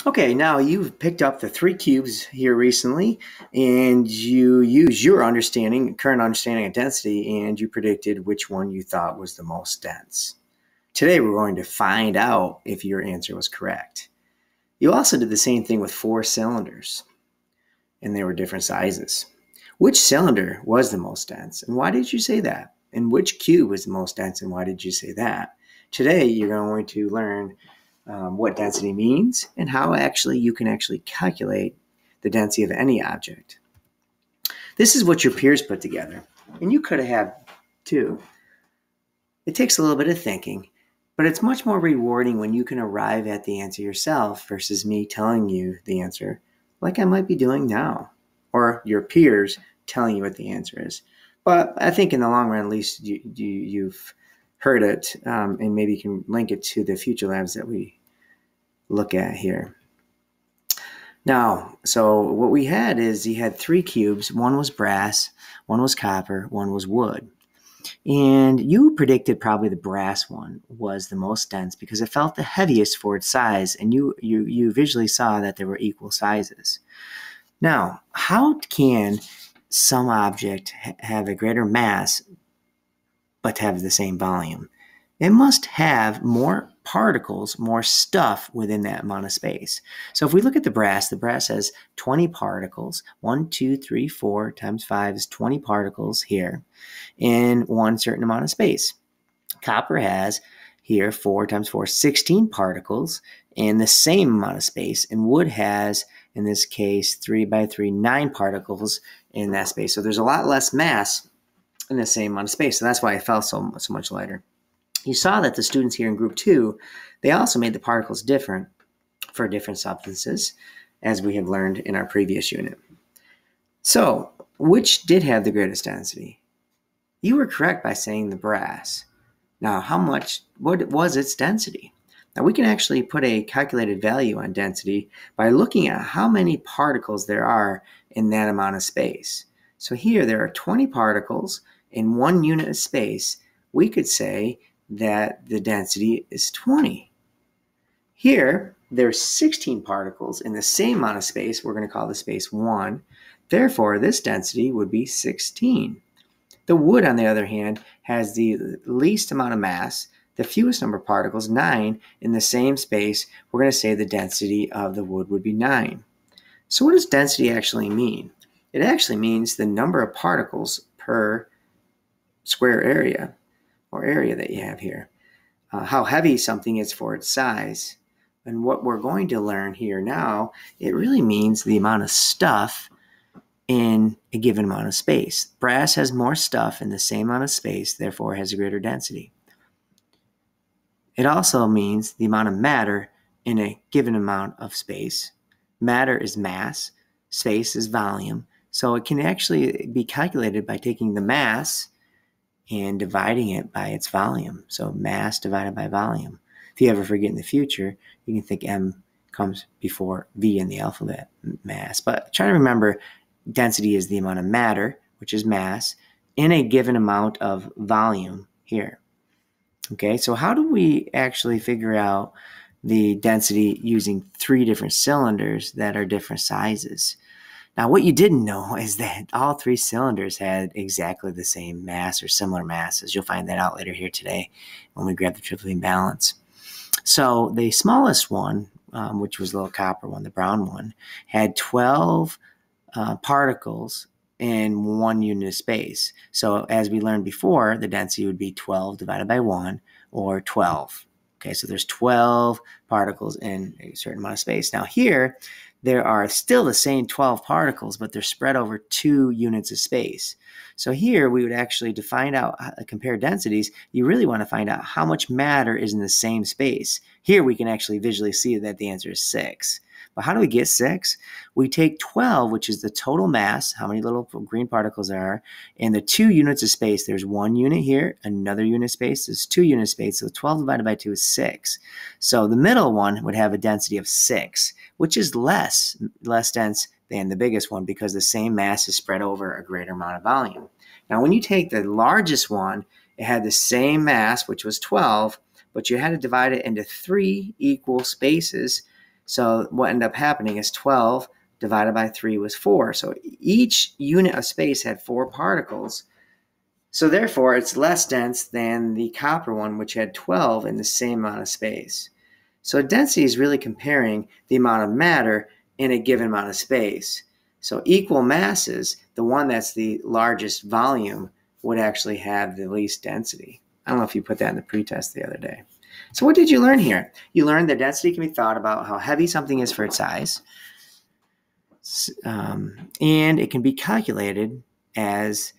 Okay, now you've picked up the three cubes here recently, and you use your current understanding of density, and you predicted which one you thought was the most dense. Today, we're going to find out if your answer was correct. You also did the same thing with four cylinders, and they were different sizes. Which cylinder was the most dense, and why did you say that? And which cube was the most dense, and why did you say that? Today, you're going to learn what density means and how you can calculate the density of any object. This is what your peers put together, and you could have too. It takes a little bit of thinking, but it's much more rewarding when you can arrive at the answer yourself versus me telling you the answer like I might be doing now, or your peers telling you what the answer is. But I think in the long run, at least you've heard it, and maybe you can link it to the future labs that we look at here. Now, so what we had is you had three cubes. One was brass, one was copper, one was wood. And you predicted probably the brass one was the most dense because it felt the heaviest for its size, and you visually saw that there were equal sizes. Now, how can some object have a greater mass but have the same volume? It must have more particles, more stuff within that amount of space. So if we look at the brass has 20 particles. 1, 2, 3, 4 times 5 is 20 particles here in one certain amount of space. Copper has here 4 times 4, 16 particles in the same amount of space. And wood has, in this case, 3 by 3, 9 particles in that space. So there's a lot less mass in the same amount of space. So that's why it felt so much lighter. You saw that the students here in group 2, they also made the particles different for different substances, as we have learned in our previous unit. So, which did have the greatest density? You were correct by saying the brass. Now, what was its density? Now, we can actually put a calculated value on density by looking at how many particles there are in that amount of space. So here, there are 20 particles in 1 unit of space. We could say that the density is 20. Here, there's 16 particles in the same amount of space. We're going to call the space 1. Therefore, this density would be 16. The wood, on the other hand, has the least amount of mass, the fewest number of particles, 9, in the same space. We're going to say the density of the wood would be 9. So what does density actually mean? It actually means the number of particles per square area, or area that you have here, how heavy something is for its size. And what we're going to learn here now, it really means the amount of stuff in a given amount of space. Brass has more stuff in the same amount of space, therefore has a greater density. It also means the amount of matter in a given amount of space. Matter is mass, space is volume, so it can actually be calculated by taking the mass and dividing it by its volume. So mass divided by volume. If you ever forget in the future, you can think M comes before V in the alphabet, mass. But try to remember density is the amount of matter, which is mass, in a given amount of volume here. Okay, so how do we actually figure out the density using 3 different cylinders that are different sizes? Now, what you didn't know is that all 3 cylinders had exactly the same mass or similar masses. You'll find that out later here today when we grab the triple beam balance. So the smallest one, which was the little copper one, the brown one, had 12 particles in 1 unit of space. So as we learned before, the density would be 12 divided by 1, or 12. Okay, so there's 12 particles in a certain amount of space. Now here, there are still the same 12 particles, but they're spread over 2 units of space. So here we would actually, to find out, compare densities, you really want to find out how much matter is in the same space. Here we can actually visually see that the answer is 6. But how do we get 6? We take 12, which is the total mass, how many little green particles there are, and the 2 units of space. There's 1 unit here, another unit of space, there's 2 units of space, so 12 divided by 2 is 6. So the middle one would have a density of 6, which is less dense than the biggest one because the same mass is spread over a greater amount of volume. Now, when you take the largest one, it had the same mass, which was 12, but you had to divide it into 3 equal spaces So what ended up happening is 12 divided by 3 was 4. So each unit of space had 4 particles. So therefore, it's less dense than the copper one, which had 12 in the same amount of space. So density is really comparing the amount of matter in a given amount of space. So equal masses, the one that's the largest volume would actually have the least density. I don't know if you put that in the pretest the other day. So what did you learn here? You learned that density can be thought about how heavy something is for its size, and it can be calculated as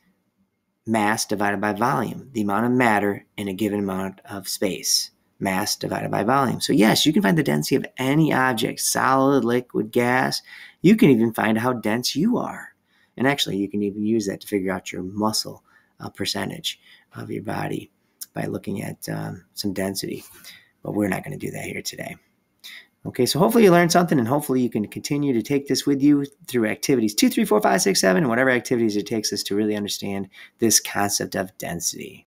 mass divided by volume, the amount of matter in a given amount of space, mass divided by volume. So yes, you can find the density of any object, solid, liquid, gas. You can even find how dense you are. And actually, you can even use that to figure out your muscle percentage of your body by looking at some density. But we're not going to do that here today. Okay, so hopefully you learned something, and hopefully you can continue to take this with you through activities 2, 3, 4, 5, 6, 7, and whatever activities it takes us to really understand this concept of density.